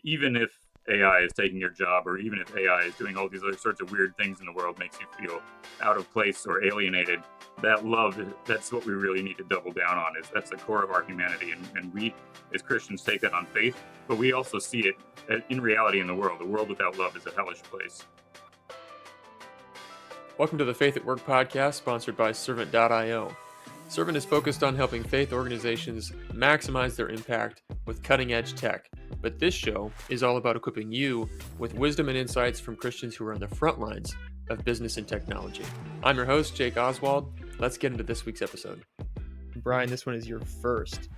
even if AI is taking your job, or even if AI is doing all these other sorts of weird things in the world, makes you feel out of place or alienated, that love, that's what we really need to double down on. Is that's the core of our humanity, and we as Christians take that on faith, but we also see it in reality in the world. The world without love is a hellish place. Welcome to the Faith at Work podcast, sponsored by Servant.io. Servant is focused on helping faith organizations maximize their impact with cutting-edge tech, but this show is all about equipping you with wisdom and insights from Christians who are on the front lines of business and technology. I'm your host, Jake Oswald. Let's get into this week's episode. Brian, this one is your first.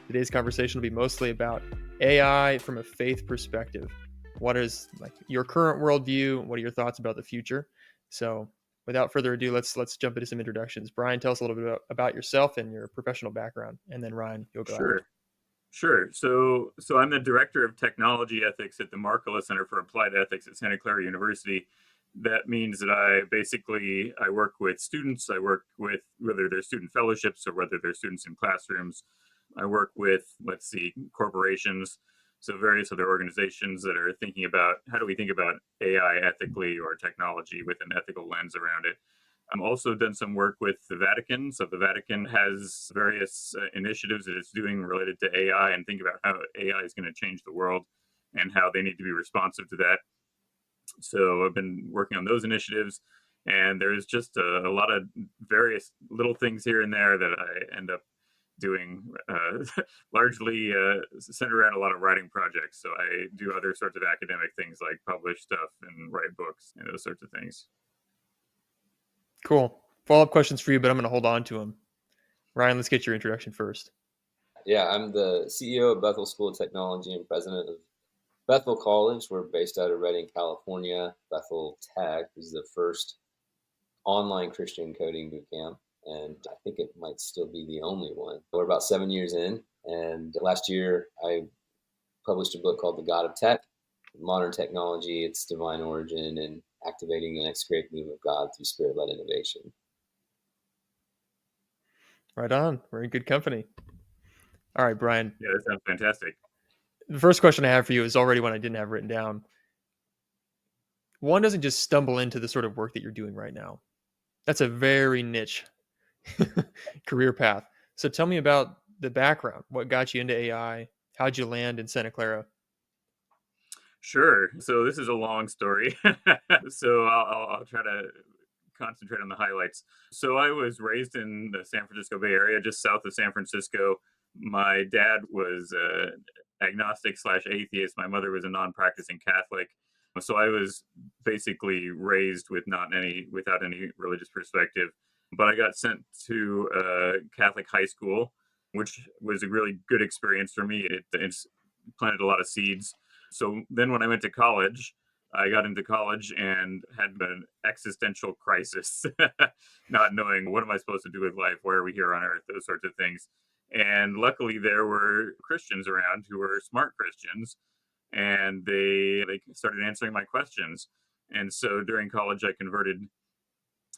Today's conversation will be mostly about AI from a faith perspective. What is your current worldview? What are your thoughts about the future? So without further ado, let's jump into some introductions. Brian, tell us a little bit about yourself and your professional background, and then Ryan, you'll go ahead. Sure. So I'm the director of technology ethics at the Markkula Center for Applied Ethics at Santa Clara University. That means that I work with students. I work with whether they're student fellowships or whether they're students in classrooms. I work with, corporations. So various other organizations that are thinking about how do we think about AI ethically, or technology with an ethical lens around it. I've also done some work with the Vatican. So the Vatican has various initiatives that it's doing related to AI, and think about how AI is going to change the world and how they need to be responsive to that. So I've been working on those initiatives, and there's just a lot of various little things here and there that I end up doing, largely centered around a lot of writing projects. So I do other sorts of academic things like publish stuff and write books and those sorts of things. Cool. Follow-up questions for you, but I'm going to hold on to them. Ryan, let's get your introduction first. Yeah, I'm the CEO of Bethel School of Technology and president of Bethel College. We're based out of Redding, California. Bethel Tech is the first online Christian coding bootcamp, and I think it might still be the only one. We're about 7 years in, and last year I published a book called The God of Tech, Modern Technology, Its Divine Origin, and Activating the Next Great Move of God Through Spirit-Led Innovation. Right on. We're in good company. All right, Brian. Yeah, that sounds fantastic. The first question I have for you is already one I didn't have written down. One doesn't just stumble into the sort of work that you're doing right now. That's a very niche career path. So tell me about the background. What got you into AI? How'd you land in Santa Clara? Sure. So this is a long story. So I'll try to concentrate on the highlights. So I was raised in the San Francisco Bay Area, just south of San Francisco. My dad was agnostic/atheist. My mother was a non-practicing Catholic. So I was basically raised without any religious perspective. But I got sent to a Catholic high school, which was a really good experience for me. It's planted a lot of seeds. So then when I went to college, I got into college and had an existential crisis, not knowing what am I supposed to do with life? Why are we here on earth? Those sorts of things. And luckily there were Christians around who were smart Christians, and they started answering my questions. And so during college I converted,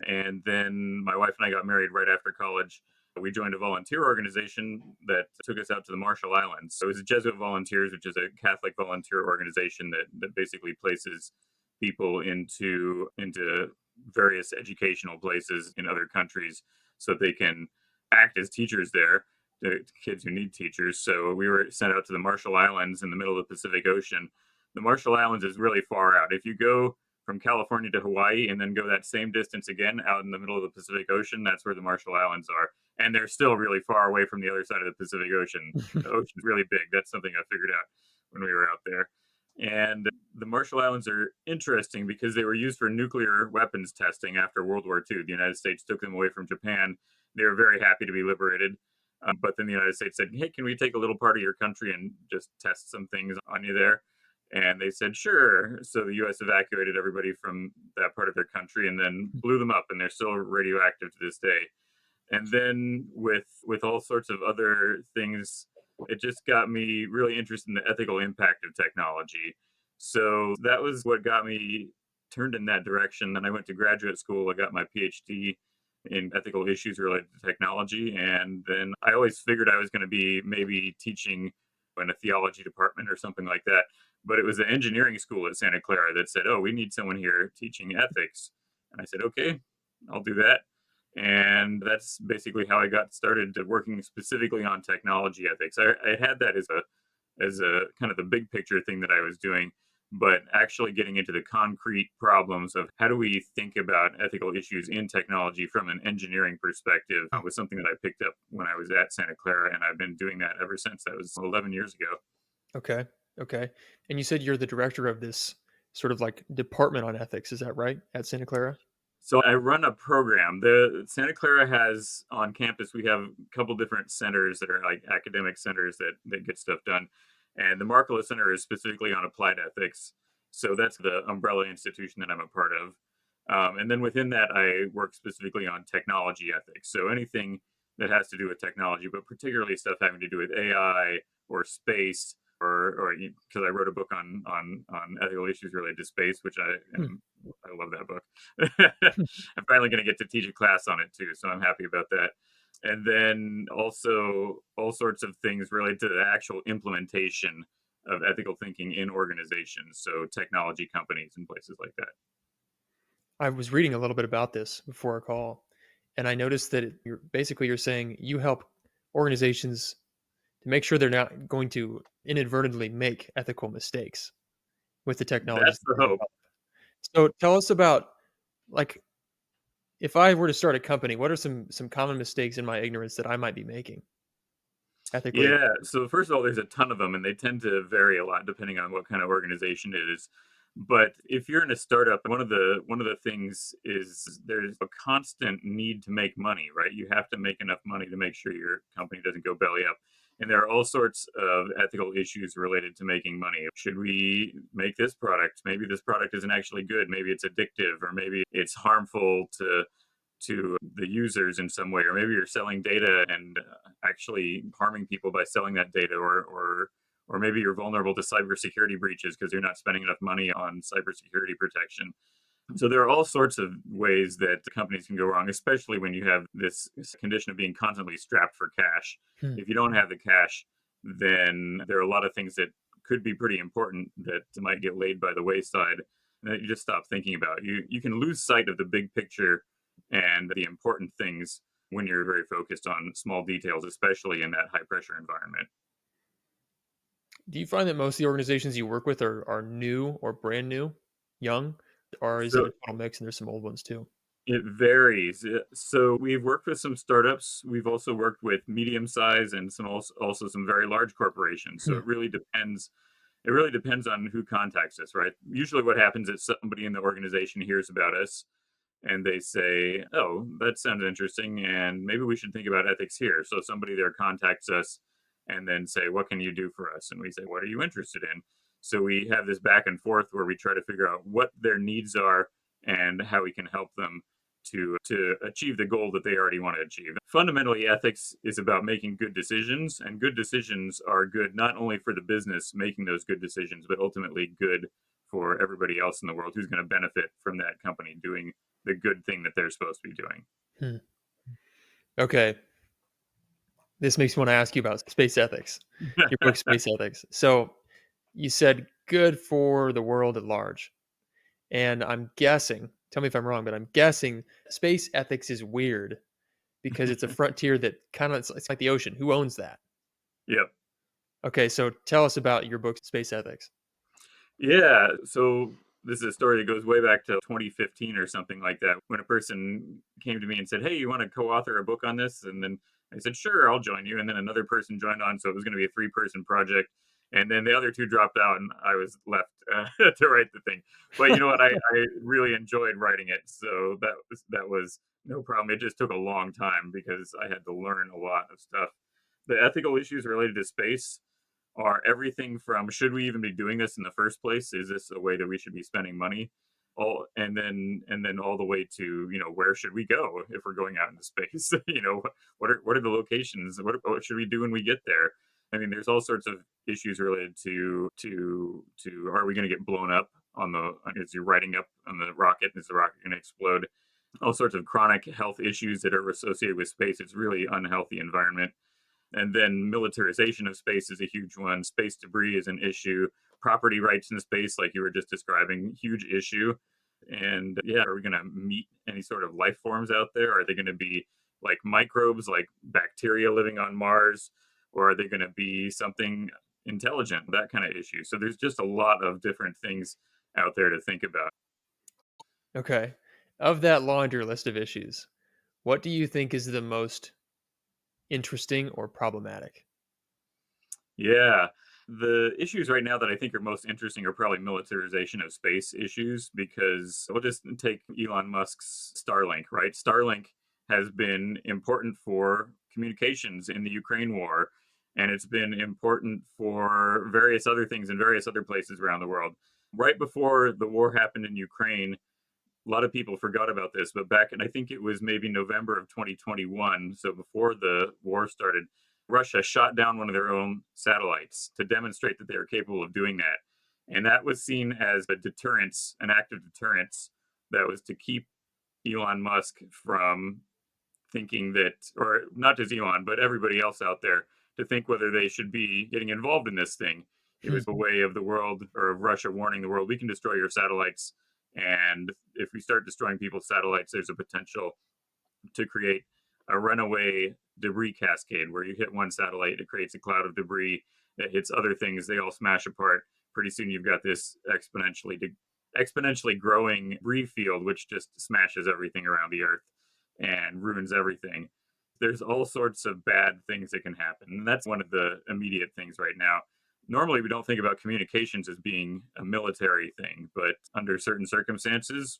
and then my wife and I got married right after college. We joined a volunteer organization that took us out to the Marshall Islands. So it was Jesuit Volunteers, which is a Catholic volunteer organization that basically places people into various educational places in other countries so they can act as teachers there to kids who need teachers. So we were sent out to the Marshall Islands in the middle of the Pacific Ocean. The Marshall Islands is really far out. If you go from California to Hawaii and then go that same distance again out in the middle of the Pacific Ocean, that's where the Marshall Islands are. And they're still really far away from the other side of the Pacific Ocean. The ocean's really big. That's something I figured out when we were out there. And the Marshall Islands are interesting because they were used for nuclear weapons testing after World War II. The United States took them away from Japan. They were very happy to be liberated. But then the United States said, hey, can we take a little part of your country and just test some things on you there? And they said, sure. So the U.S. evacuated everybody from that part of their country and then blew them up, and they're still radioactive to this day. And then with all sorts of other things, it just got me really interested in the ethical impact of technology. So that was what got me turned in that direction. Then I went to graduate school. I got my PhD in ethical issues related to technology. And then I always figured I was going to be maybe teaching in a theology department or something like that. but it was the engineering school at Santa Clara that said, "Oh, we need someone here teaching ethics." And I said, "Okay, I'll do that." And that's basically how I got started to working specifically on technology ethics. I had that as a kind of the big picture thing that I was doing, but actually getting into the concrete problems of how do we think about ethical issues in technology from an engineering perspective was something that I picked up when I was at Santa Clara, and I've been doing that ever since. That was 11 years ago. Okay. Okay. And you said you're the director of this sort of like department on ethics. Is that right? At Santa Clara? So I run a program. The Santa Clara has on campus, we have a couple different centers that are like academic centers that get stuff done. And the Markkula Center is specifically on applied ethics. So that's the umbrella institution that I'm a part of. And then within that, I work specifically on technology ethics. So anything that has to do with technology, but particularly stuff having to do with AI or space, or because I wrote a book on ethical issues related to space, which Hmm. I love that book. I'm finally going to get to teach a class on it too, so I'm happy about that. And then also all sorts of things related to the actual implementation of ethical thinking in organizations, so technology companies and places like that. I was reading a little bit about this before our call, and I noticed that you're saying you help organizations to make sure they're not going to inadvertently make ethical mistakes with the technologies That's that the they hope. develop. So tell us about, like, if I were to start a company, what are some common mistakes in my ignorance that I might be making ethically? Yeah. So first of all, there's a ton of them, and they tend to vary a lot depending on what kind of organization it is. But if you're in a startup, one of the things is there's a constant need to make money, right? You have to make enough money to make sure your company doesn't go belly up. And there are all sorts of ethical issues related to making money. Should we make this product? Maybe this product isn't actually good. Maybe it's addictive, or maybe it's harmful to the users in some way, or maybe you're selling data and actually harming people by selling that data, or maybe you're vulnerable to cybersecurity breaches because you're not spending enough money on cybersecurity protection. So there are all sorts of ways that companies can go wrong, especially when you have this condition of being constantly strapped for cash. Hmm. If you don't have the cash, then there are a lot of things that could be pretty important that might get laid by the wayside that you just stop thinking about. You can lose sight of the big picture and the important things when you're very focused on small details, especially in that high pressure environment. Do you find that most of the organizations you work with are new or brand new, young, or is it So a total mix and there's some old ones too? it varies. So we've worked with some startups. We've also worked with medium size and also some very large corporations. So Hmm. it really depends. It really depends on who contacts us, right? Usually, what happens is somebody in the organization hears about us and they say, "Oh, that sounds interesting, and maybe we should think about ethics here." So somebody there contacts us and then say, "What can you do for us?" And we say, "What are you interested in?" So we have this back and forth where we try to figure out what their needs are and how we can help them to achieve the goal that they already want to achieve. Fundamentally, ethics is about making good decisions, and good decisions are good not only for the business making those good decisions, but ultimately good for everybody else in the world who's going to benefit from that company doing the good thing that they're supposed to be doing. Hmm. Okay, this makes me want to ask you about space ethics. Your book, Space Ethics. So you said good for the world at large, and I'm guessing. Tell me if I'm wrong, but I'm guessing space ethics is weird because it's a frontier that kind of it's like the ocean. Who owns that? Yep. Okay, so tell us about your book, Space Ethics. Yeah. So this is a story that goes way back to 2015 or something like that, when a person came to me and said, "Hey, you want to co-author a book on this?" And then I said, "Sure, I'll join you." And then another person joined on, so it was going to be a three-person project. And then the other two dropped out, and I was left to write the thing. But you know what? I really enjoyed writing it, so that was no problem. It just took a long time because I had to learn a lot of stuff. The ethical issues related to space are everything from should we even be doing this in the first place? Is this a way that we should be spending money? All and then all the way to where should we go if we're going out into space? What are the locations? What should we do when we get there? I mean, there's all sorts of issues related to are we going to get blown up on the as you're riding up on the rocket? Is the rocket going to explode? All sorts of chronic health issues that are associated with space. It's really unhealthy environment. And then militarization of space is a huge one. Space debris is an issue. property rights in space, like you were just describing, huge issue. And yeah, are we going to meet any sort of life forms out there? Are they going to be like microbes, like bacteria living on Mars? Or are they going to be something intelligent? That kind of issue. So there's just a lot of different things out there to think about. Okay. Of that laundry list of issues, what do you think is the most interesting or problematic? Yeah. The issues right now that I think are most interesting are probably militarization of space issues, because we'll just take Elon Musk's Starlink, right? Starlink has been important for communications in the Ukraine war, and it's been important for various other things in various other places around the world. Right before the war happened in Ukraine, a lot of people forgot about this, but back in, I think it was maybe November of 2021, so before the war started, Russia shot down one of their own satellites to demonstrate that they were capable of doing that. And that was seen as a deterrence, an act of deterrence that was to keep Elon Musk from thinking that, or not just Elon, but everybody else out there, to think whether they should be getting involved in this thing. It was a way of the world, or of Russia warning the world, we can destroy your satellites. And if we start destroying people's satellites, there's a potential to create a runaway debris cascade where you hit one satellite, it creates a cloud of debris that hits other things, they all smash apart. Pretty soon you've got this exponentially growing debris field, which just smashes everything around the Earth and ruins everything. There's all sorts of bad things that can happen. And that's one of the immediate things right now. Normally, we don't think about communications as being a military thing, but under certain circumstances,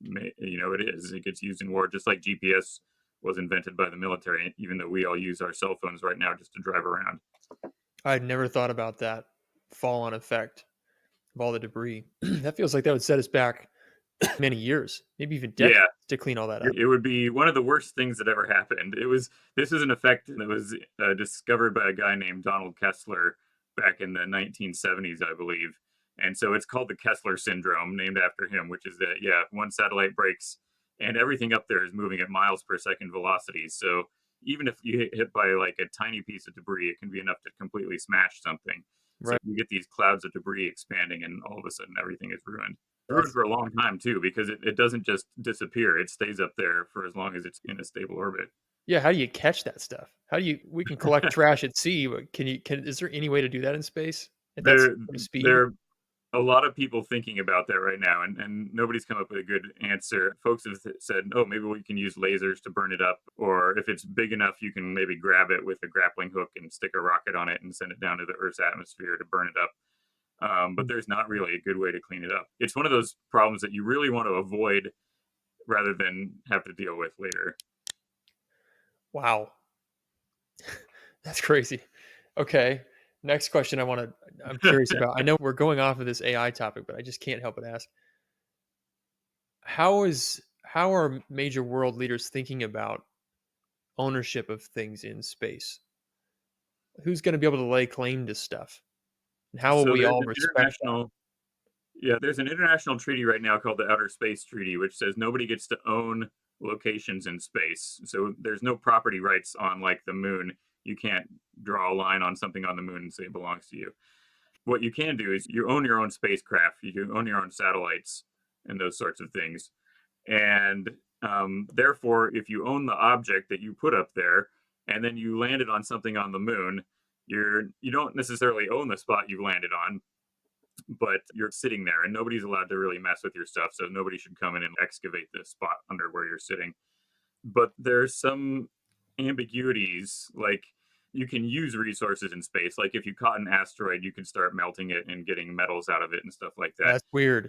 it is. It gets used in war, just like GPS was invented by the military, even though we all use our cell phones right now just to drive around. I'd never thought about that fall on effect of all the debris. That feels like that would set us back many years, maybe even decades Yeah, to clean all that up. it would be one of the worst things that ever happened. This is an effect that was discovered by a guy named Donald Kessler back in the 1970s, I believe. And so it's called the Kessler Syndrome, named after him, which is that, yeah, one satellite breaks and everything up there is moving at miles per second velocity. So even if you hit by like a tiny piece of debris, it can be enough to completely smash something. So Right. you get these clouds of debris expanding, and all of a sudden everything is ruined. Ruined for a long time too, because it doesn't just disappear; it stays up there for as long as it's in a stable orbit. Yeah, how do you catch that stuff? We can collect trash at sea, but is there any way to do that in space at that There, sort of speed? there are a lot of people thinking about that right now, and nobody's come up with a good answer. Folks have said, "Oh, maybe we can use lasers to burn it up, or if it's big enough, you can maybe grab it with a grappling hook and stick a rocket on it and send it down to the Earth's atmosphere to burn it up." But there's not really a good way to clean it up. It's one of those problems that you really want to avoid rather than have to deal with later. Wow, that's crazy. Okay, next question I'm curious about. I know we're going off of this AI topic, but I just can't help but ask. How are major world leaders thinking about ownership of things in space? Who's going to be able to lay claim to stuff? And how will So we there's all an respect that? international Yeah, there's an international treaty right now called the Outer Space Treaty, which says nobody gets to own locations in space. So there's no property rights on like the moon. You can't draw a line on something on the moon and say it belongs to you. What you can do is you own your own spacecraft, you own your own satellites, and those sorts of things. And therefore, if you own the object that you put up there, and then you landed on something on the moon, you don't necessarily own the spot you landed on, but you're sitting there and nobody's allowed to really mess with your stuff. So nobody should come in and excavate the spot under where you're sitting. But there's some ambiguities, like you can use resources in space. Like if you caught an asteroid, you can start melting it and getting metals out of it and stuff like that. That's weird.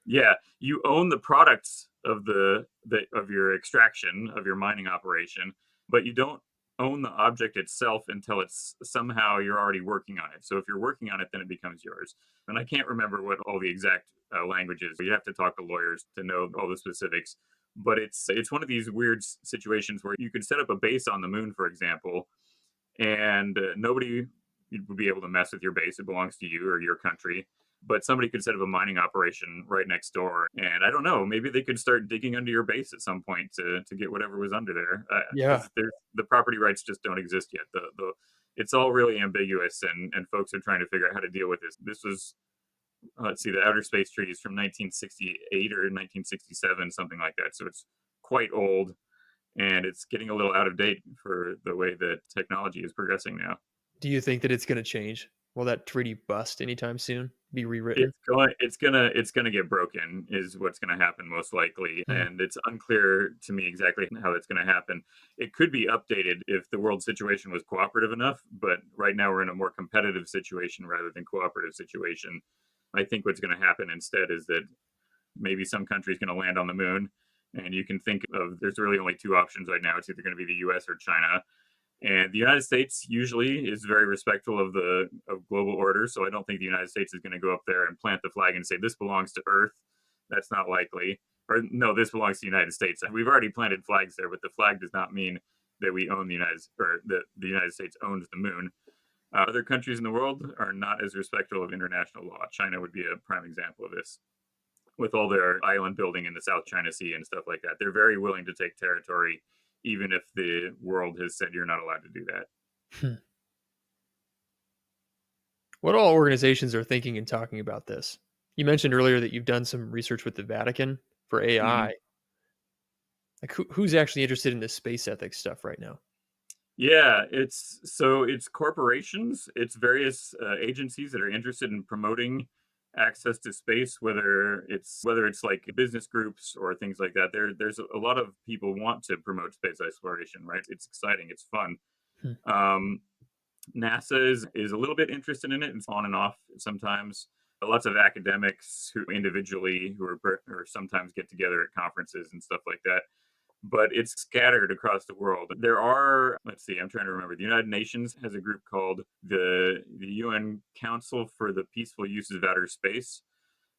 Yeah, you own the products of of your extraction of your mining operation, but you don't own the object itself until it's somehow you're already working on it. So if you're working on it, then it becomes yours. And I can't remember what all the exact language is. You have to talk to lawyers to know all the specifics. But it's one of these weird situations where you could set up a base on the moon, for example, and nobody would be able to mess with your base. It belongs to you or your country. But somebody could set up a mining operation right next door, and I don't know. Maybe they could start digging under your base at some point to get whatever was under there, Yeah. because the property rights just don't exist yet. The It's all really ambiguous, and folks are trying to figure out how to deal with this. This was let's see, the Outer Space Treaty is from 1968 or 1967, something like that. So it's quite old, and it's getting a little out of date for the way that technology is progressing now. Do you think that it's going to change? Will that treaty bust anytime soon? Be rewritten? It's gonna get broken is what's gonna happen most likely, Hmm. and it's unclear to me exactly how that's gonna happen. It could be updated if the world situation was cooperative enough, but right now we're in a more competitive situation rather than cooperative situation. I think what's gonna happen instead is that maybe some country's gonna land on the moon, and you can think of there's really only two options right now. It's either gonna be the US or China. And the United States usually is very respectful of global order, so I don't think the United States is going to go up there and plant the flag and say this belongs to Earth. That's not likely. Or no, this belongs to the United States. We've already planted flags there, but the flag does not mean that we own the United States owns the moon. Other countries in the world are not as respectful of international law. China would be a prime example of this. With all their island building in the South China Sea and stuff like that, they're very willing to take territory even if the world has said you're not allowed to do that. Hmm. What all organizations are thinking and talking about this? You mentioned earlier that you've done some research with the Vatican for Mm-hmm. AI. Like who's actually interested in this space ethics stuff right now? Yeah, it's corporations, it's various agencies that are interested in promoting access to space, whether it's like business groups or things like that. There's a lot of people want to promote space exploration, right? It's exciting, it's fun. Hmm. Um, NASA is a little bit interested in it. It's on and off sometimes. Lots of academics who individually or sometimes get together at conferences and stuff like that, but it's scattered across the world. There are, let's see, I'm trying to remember. The United Nations has a group called the UN Council for the Peaceful Uses of Outer Space,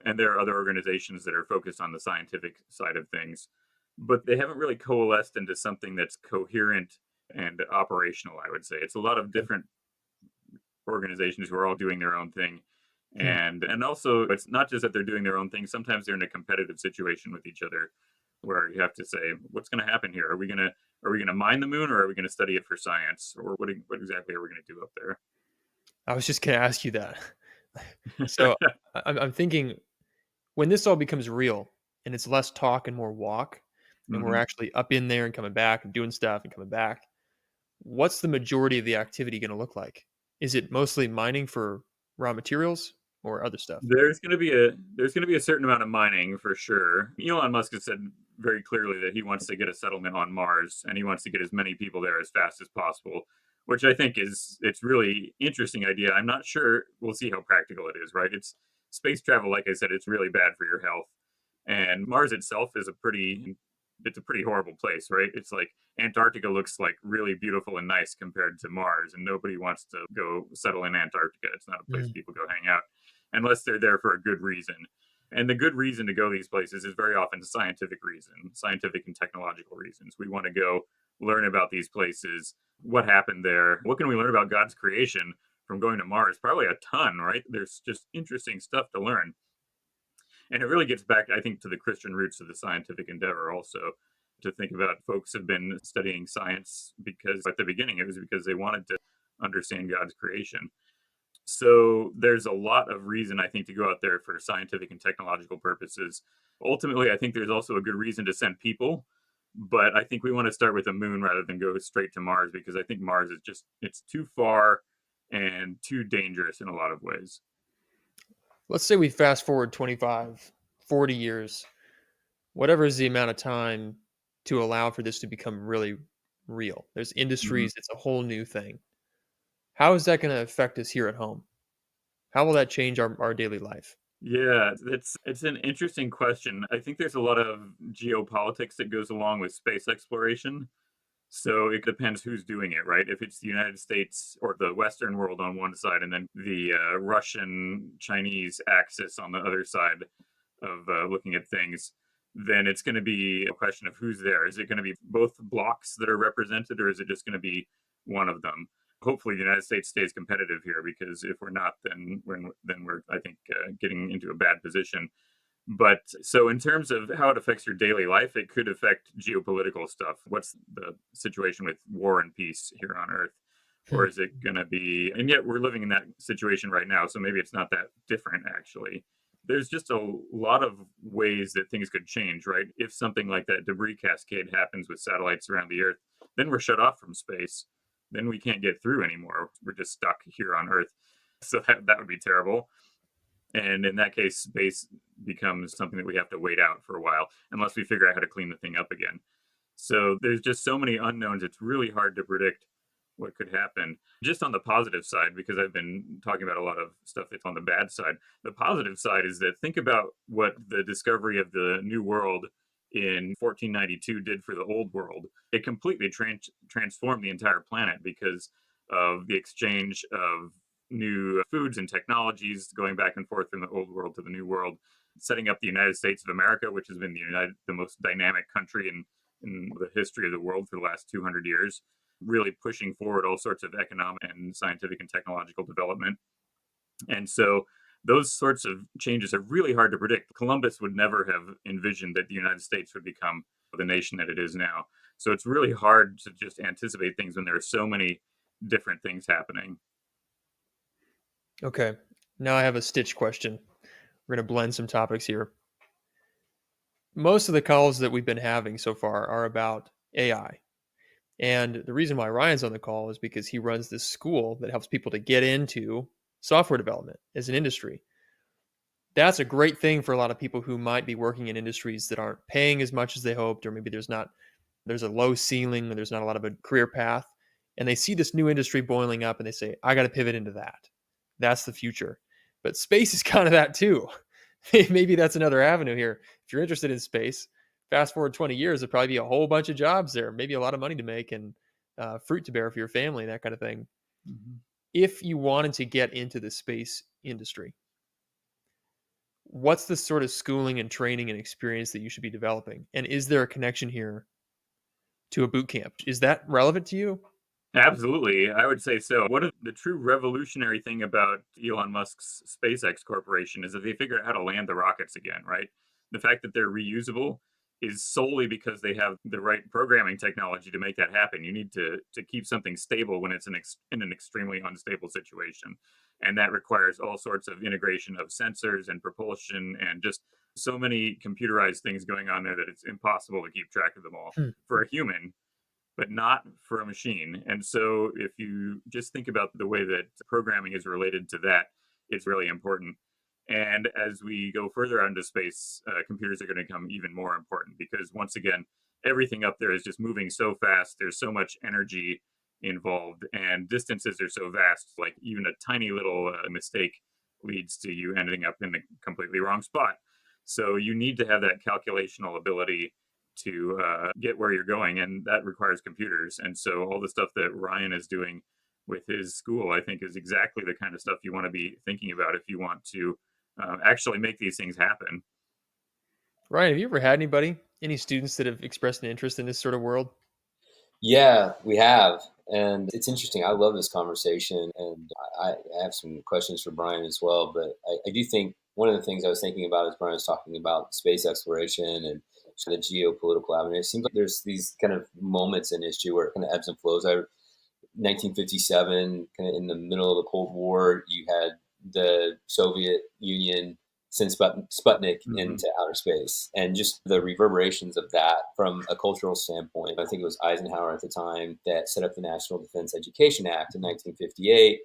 and there are other organizations that are focused on the scientific side of things, but they haven't really coalesced into something that's coherent and operational. I would say it's a lot of different organizations who are all doing their own thing. Hmm. And also it's not just that they're doing their own thing. Sometimes they're in a competitive situation with each other where you have to say what's going to happen here. Are we going to mine the moon, or are we going to study it for science, or what exactly are we going to do up there? I was just going to ask you that. So I'm thinking when this all becomes real and it's less talk and more walk, and we're Hmm. actually up in there and coming back and doing stuff and coming back, what's the majority of the activity going to look like? Is it mostly mining for raw materials or other stuff? There's going to be a certain amount of mining for sure. Elon Musk has said very clearly that he wants to get a settlement on Mars, and he wants to get as many people there as fast as possible, which I think it's really interesting idea. I'm not sure, we'll see how practical it is, right? It's space travel, like I said, it's really bad for your health. And Mars itself is a pretty horrible place, right? It's like Antarctica looks like really beautiful and nice compared to Mars, and nobody wants to go settle in Antarctica. It's not a place Mm. people go hang out unless they're there for a good reason. And the good reason to go these places is very often scientific reason, scientific and technological reasons. We want to go learn about these places, what happened there, what can we learn about God's creation from going to Mars? Probably a ton, right? There's just interesting stuff to learn. And it really gets back, I think, to the Christian roots of the scientific endeavor also, to think about folks have been studying science because at the beginning it was because they wanted to understand God's creation. So there's a lot of reason, I think, to go out there for scientific and technological purposes. Ultimately, I think there's also a good reason to send people, but I think we want to start with the moon rather than go straight to Mars, because I think Mars is it's too far and too dangerous in a lot of ways. Let's say we fast forward 25, 40 years, whatever is the amount of time to allow for this to become really real. There's Mhm. industries, it's a whole new thing. How is that going to affect us here at home? How will that change our daily life? Yeah, it's an interesting question. I think there's a lot of geopolitics that goes along with space exploration. So it depends who's doing it, right? If it's the United States or the Western world on one side, and then the Russian Chinese axis on the other side of looking at things, then it's going to be a question of who's there. Is it going to be both blocks that are represented, or is it just going to be one of them? Hopefully, the United States stays competitive here, because if we're not, then we're I think getting into a bad position. But so, in terms of how it affects your daily life, it could affect geopolitical stuff. What's the situation with war and peace here on Earth? Or Hmm. is it going to be, and yet we're living in that situation right now. So maybe it's not that different, actually. there's just a lot of ways that things could change, right? If something like that debris cascade happens with satellites around the Earth, then we're shut off from space. Then we can't get through anymore. We're just stuck here on Earth. So that would be terrible. And in that case, space becomes something that we have to wait out for a while, unless we figure out how to clean the thing up again. So there's just so many unknowns. It's really hard to predict what could happen. Just on the positive side, because I've been talking about a lot of stuff that's on the bad side. The positive side is that think about what the discovery of the New World in 1492 did for the Old World. It completely transformed the entire planet because of the exchange of new foods and technologies going back and forth from the Old World to the New World, setting up the United States of America, which has been the most dynamic country in the history of the world for the last 200 years, really pushing forward all sorts of economic and scientific and technological development. And so those sorts of changes are really hard to predict. Columbus would never have envisioned that the United States would become the nation that it is now. So it's really hard to just anticipate things when there are so many different things happening. Okay. Now I have a Stitch question. We're going to blend some topics here. Most of the calls that we've been having so far are about AI. And the reason why Ryan's on the call is because he runs this school that helps people to get into software development as an industry. That's a great thing for a lot of people who might be working in industries that aren't paying as much as they hoped, or maybe there's a low ceiling, or there's not a lot of a career path. And they see this new industry boiling up and they say, I got to pivot into that. That's the future. But space is kind of that too. Maybe that's another avenue here. If you're interested in space, fast forward 20 years, there'll probably be a whole bunch of jobs there, maybe a lot of money to make and fruit to bear for your family, that kind of thing. Mm-hmm. If you wanted to get into the space industry, what's the sort of schooling and training and experience that you should be developing? And is there a connection here to a boot camp? Is that relevant to you? Absolutely, I would say so. What the true revolutionary thing about Elon Musk's SpaceX corporation is that they figured out how to land the rockets again, right? The fact that they're reusable is solely because they have the right programming technology to make that happen. You need to keep something stable when it's in an extremely unstable situation. And that requires all sorts of integration of sensors and propulsion and just so many computerized things going on there that it's impossible to keep track of them all. For a human, but not for a machine. And so if you just think about the way that programming is related to that, it's really important. And as we go further out into space, computers are going to become even more important because once again, everything up there is just moving so fast. There's so much energy involved and distances are so vast, like even a tiny little mistake leads to you ending up in the completely wrong spot. So you need to have that calculational ability to get where you're going, and that requires computers. And so all the stuff that Ryan is doing with his school, I think, is exactly the kind of stuff you want to be thinking about if you want to actually make these things happen. Ryan, have you ever had any students that have expressed an interest in this sort of world? Yeah, we have. And it's interesting. I love this conversation. And I have some questions for Brian as well. But I do think one of the things I was thinking about as Brian was talking about space exploration and the geopolitical avenue, it seems like there's these kind of moments in history where it kind of ebbs and flows. 1957, kind of in the middle of the Cold War, you had the Soviet Union send Sputnik into outer space, and just the reverberations of that from a cultural standpoint. I think it was Eisenhower at the time that set up the National Defense Education Act in 1958.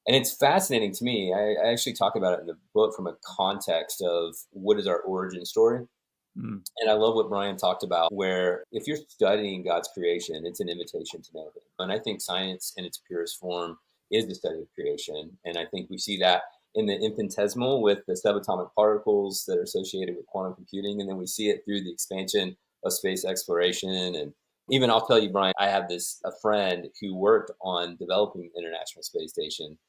And it's fascinating to me. I actually talk about it in the book from a context of what is our origin story. And I love what Brian talked about, where if you're studying God's creation, it's an invitation to know Him. And I think science in its purest form is the study of creation. And I think we see that in the infinitesimal with the subatomic particles that are associated with quantum computing. And then we see it through the expansion of space exploration. And even I'll tell you, Brian, I have a friend who worked on developing the International Space Station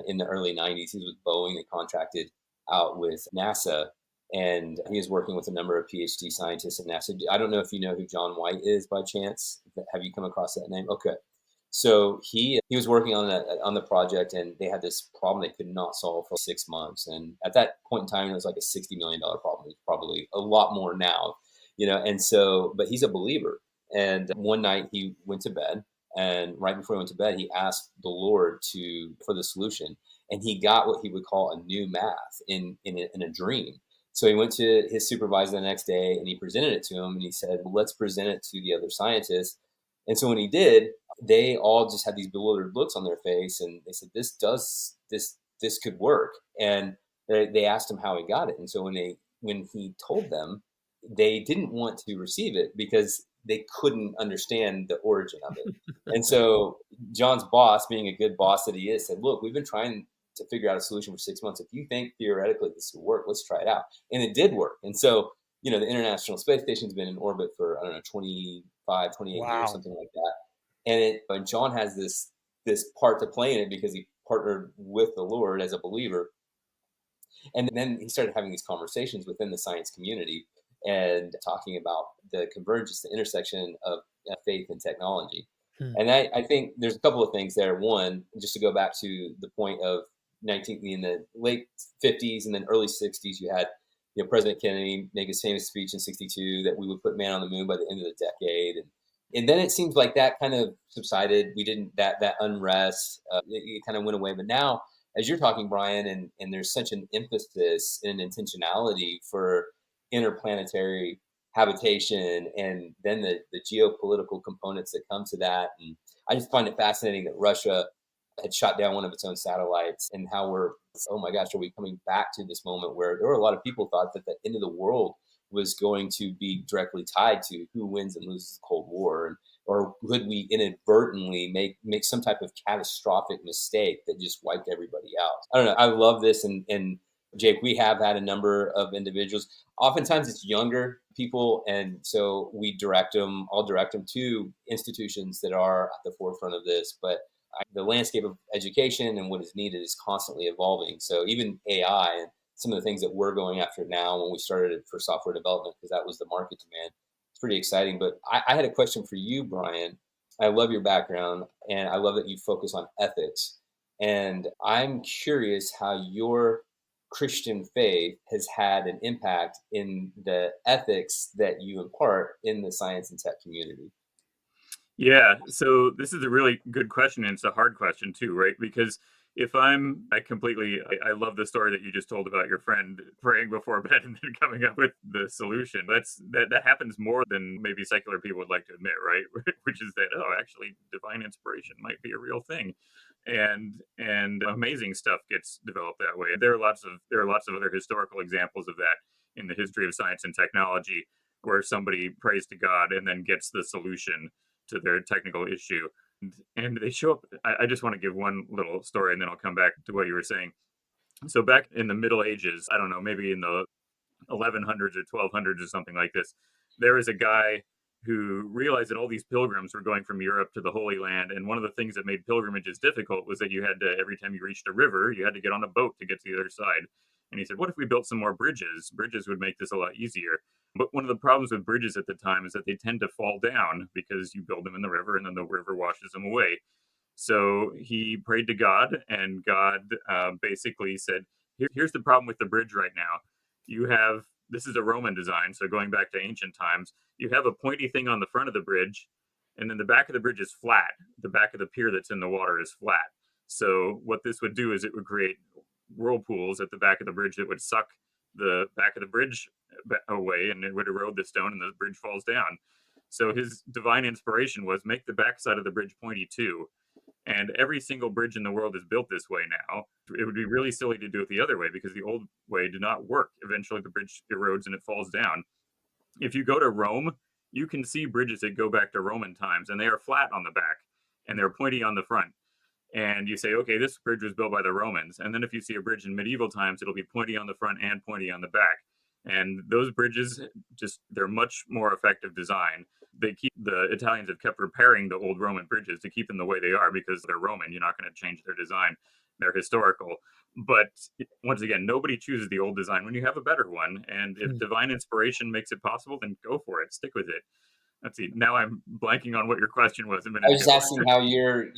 in the early 90s. He was with Boeing and contracted out with NASA. And he is working with a number of PhD scientists at NASA. I don't know if you know who John White is by chance. Have you come across that name? Okay. So he was working on the project, and they had this problem they could not solve for 6 months. And at that point in time, it was like a $60 million problem. It's probably a lot more now, And so, but he's a believer. And one night he went to bed, and right before he went to bed, he asked the Lord for the solution, and he got what he would call a new math in a dream. So he went to his supervisor the next day and he presented it to him and he said, well, let's present it to the other scientists. And so when he did, they all just had these bewildered looks on their face and they said, this could work. And they asked him how he got it. And so when he told them, they didn't want to receive it because they couldn't understand the origin of it. And so John's boss, being a good boss that he is, said, look, we've been trying to figure out a solution for 6 months. If you think theoretically this will work, let's try it out. And it did work. And so, the International Space Station's been in orbit for, I don't know, 25, 28 years, something like that. And John has this part to play in it because he partnered with the Lord as a believer. And then he started having these conversations within the science community and talking about the convergence, the intersection of faith and technology. And I think there's a couple of things there. One, just to go back to the point of in the late 50s and then early 60s, you had President Kennedy make his famous speech in 62 that we would put man on the moon by the end of the decade. And then it seems like that kind of subsided. We didn't, that unrest, it kind of went away. But now, as you're talking, Brian, and there's such an emphasis and intentionality for interplanetary habitation and then the geopolitical components that come to that. And I just find it fascinating that Russia had shot down one of its own satellites and how oh my gosh, are we coming back to this moment where there were a lot of people thought that the end of the world was going to be directly tied to who wins and loses the Cold War, or could we inadvertently make some type of catastrophic mistake that just wiped everybody out? I don't know. I love this. And Jake, we have had a number of individuals. Oftentimes it's younger people. And so I'll direct them to institutions that are at the forefront of this. But the landscape of education and what is needed is constantly evolving. So even AI and some of the things that we're going after now when we started it for software development, because that was the market demand, it's pretty exciting. But I had a question for you, Brian. I love your background and I love that you focus on ethics. And I'm curious how your Christian faith has had an impact in the ethics that you impart in the science and tech community. Yeah, so this is a really good question, and it's a hard question too, right? Because I love the story that you just told about your friend praying before bed and then coming up with the solution. That happens more than maybe secular people would like to admit, right? Which is that, oh, actually, divine inspiration might be a real thing, and amazing stuff gets developed that way. There are lots of other historical examples of that in the history of science and technology, where somebody prays to God and then gets the solution to their technical issue. And they show up. I just want to give one little story and then I'll come back to what you were saying. So back in the Middle Ages, I don't know, maybe in the 1100s or 1200s or something like this, there was a guy who realized that all these pilgrims were going from Europe to the Holy Land. And one of the things that made pilgrimages difficult was that you had to, every time you reached a river, you had to get on a boat to get to the other side. And he said, what if we built some more bridges? Bridges would make this a lot easier. But one of the problems with bridges at the time is that they tend to fall down because you build them in the river and then the river washes them away. So he prayed to God, and God basically said, here's the problem with the bridge right now. This is a Roman design, so going back to ancient times, you have a pointy thing on the front of the bridge, and then the back of the bridge is flat. The back of the pier that's in the water is flat. So what this would do is it would create whirlpools at the back of the bridge that would suck the back of the bridge away, and it would erode the stone, and the bridge falls down. So his divine inspiration was make the backside of the bridge pointy too. And every single bridge in the world is built this way now. It would be really silly to do it the other way because the old way did not work. Eventually, the bridge erodes and it falls down. If you go to Rome, you can see bridges that go back to Roman times, and they are flat on the back and they're pointy on the front. And you say, okay, this bridge was built by the Romans. And then if you see a bridge in medieval times, it'll be pointy on the front and pointy on the back. And those bridges, they're much more effective design. The Italians have kept repairing the old Roman bridges to keep them the way they are because they're Roman. You're not going to change their design. They're historical. But once again, nobody chooses the old design when you have a better one. And if divine inspiration makes it possible, then go for it. Stick with it. Let's see. Now I'm blanking on what your question was a minute I was ago. just asking how your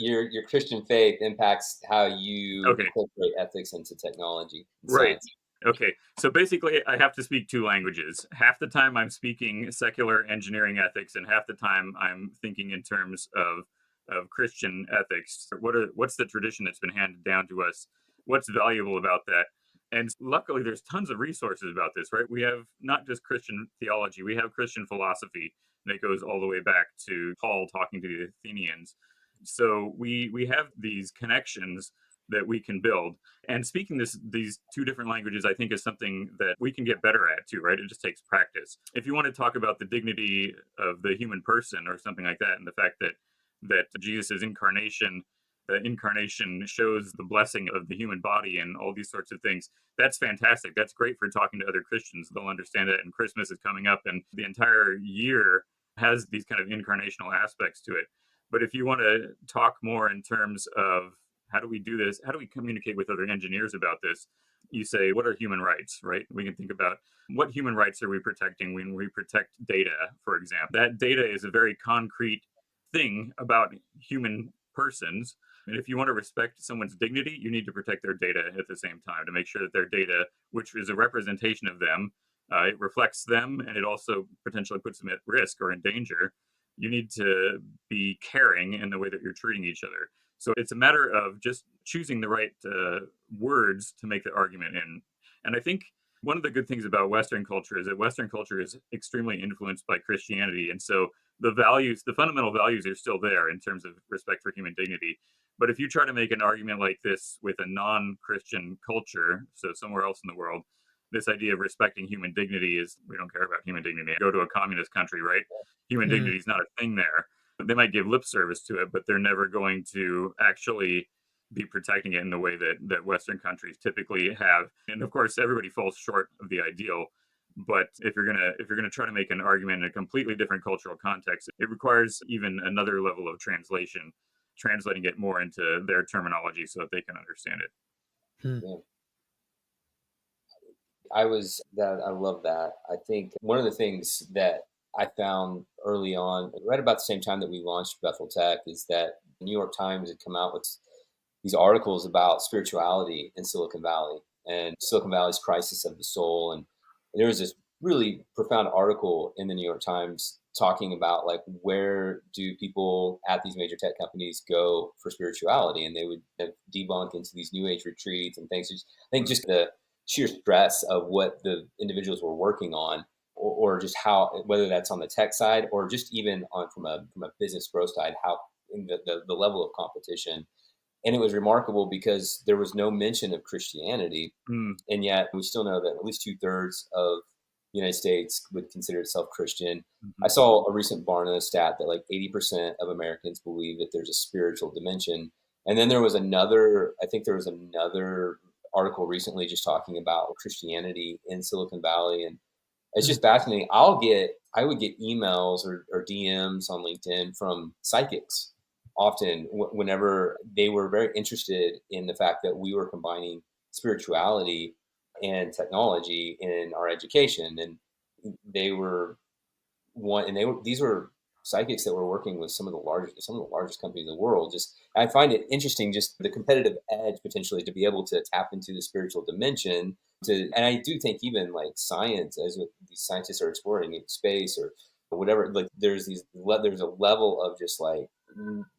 Christian faith impacts how you Okay. incorporate ethics into technology and Right. science. Okay. So basically, I have to speak two languages. Half the time I'm speaking secular engineering ethics, and half the time I'm thinking in terms of Christian ethics. What's the tradition that's been handed down to us? What's valuable about that? And luckily, there's tons of resources about this, right? We have not just Christian theology, we have Christian philosophy that goes all the way back to Paul talking to the Athenians. So we have these connections that we can build. And speaking these two different languages, I think, is something that we can get better at too, right? It just takes practice. If you want to talk about the dignity of the human person or something like that, and the fact that Jesus' incarnation, the incarnation shows the blessing of the human body and all these sorts of things, that's fantastic. That's great for talking to other Christians. They'll understand it. And Christmas is coming up, and the entire year has these kind of incarnational aspects to it. But if you want to talk more in terms of how do we do this, how do we communicate with other engineers about this, you say, what are human rights, right? We can think about what human rights are we protecting when we protect data, for example. That data is a very concrete thing about human persons. And if you want to respect someone's dignity, you need to protect their data at the same time to make sure that their data, which is a representation of them, it reflects them, and it also potentially puts them at risk or in danger. You need to be caring in the way that you're treating each other. So it's a matter of just choosing the right words to make the argument in. And I think one of the good things about Western culture is that Western culture is extremely influenced by Christianity. And so the values, the fundamental values are still there in terms of respect for human dignity. But if you try to make an argument like this with a non-Christian culture, so somewhere else in the world, this idea of respecting human dignity is, we don't care about human dignity. Go to a communist country, right? Human dignity is not a thing there. They might give lip service to it, but they're never going to actually be protecting it in the way that Western countries typically have. And of course, everybody falls short of the ideal. But if you're gonna try to make an argument in a completely different cultural context, it requires even another level of translation, translating it more into their terminology so that they can understand it. Yeah. I love that. I think one of the things that I found early on, right about the same time that we launched Bethel Tech, is that the New York Times had come out with these articles about spirituality in Silicon Valley and Silicon Valley's crisis of the soul. And there was this really profound article in the New York Times talking about, like, where do people at these major tech companies go for spirituality? And they would debunk into these new age retreats and things. I think just the sheer stress of what the individuals were working on, or just how, whether that's on the tech side or just even on from a business growth side, how in the level of competition. And it was remarkable because there was no mention of Christianity, and yet we still know that at least 2/3 of the United States would consider itself Christian. I saw a recent Barna stat that like 80% of Americans believe that there's a spiritual dimension. And then there was another, I think there was another article recently just talking about Christianity in Silicon Valley. And it's just fascinating. I would get emails or DMs on LinkedIn from psychics often whenever they were very interested in the fact that we were combining spirituality and technology in our education. And they were these were psychics that were working with some of the largest companies in the world. Just, I find it interesting, just the competitive edge potentially to be able to tap into the spiritual dimension. And I do think even like science, as these scientists are exploring in space or whatever, like there's a level of just like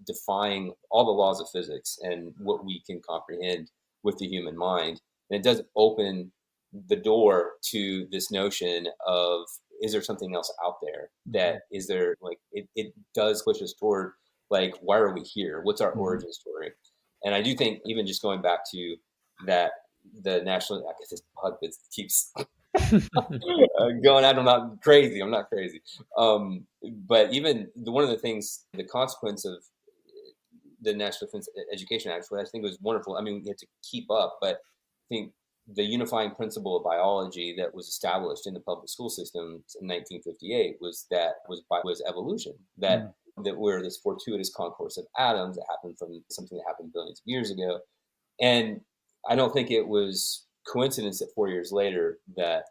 defying all the laws of physics and what we can comprehend with the human mind. And it does open the door to this notion of, is there something else out there? That is there, like, it does push us toward, like, why are we here? What's our origin story? And I do think even just going back to that, the national, I guess this bug that keeps going out. I'm not crazy. But even one of the things, the consequence of the National Defense Education Act, which I think was wonderful. I mean, we had to keep up, but I think the unifying principle of biology that was established in the public school system in 1958 was evolution. That we're this fortuitous concourse of atoms that happened from something that happened billions of years ago. And I don't think it was coincidence that 4 years later that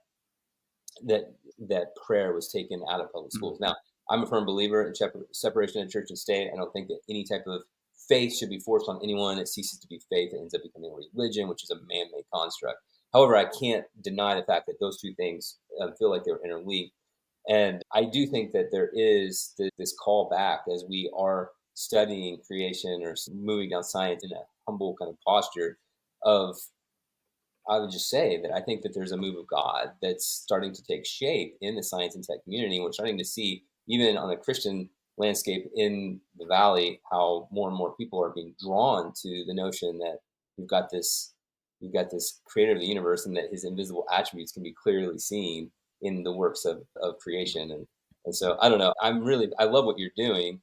prayer was taken out of public schools. Now, I'm a firm believer in separation of church and state. I don't think that any type of faith should be forced on anyone. It ceases to be faith. It ends up becoming a religion, which is a man-made construct. However, I can't deny the fact that those two things feel like they're interlinked. And I do think that there is this call back as we are studying creation or moving down science in a humble kind of posture of, I would just say that I think that there's a move of God that's starting to take shape in the science and tech community. We're starting to see, even on a Christian landscape in the valley, how more and more people are being drawn to the notion that you've got this you've got this creator of the universe, and that his invisible attributes can be clearly seen in the works of creation. And so I don't know. I love what you're doing,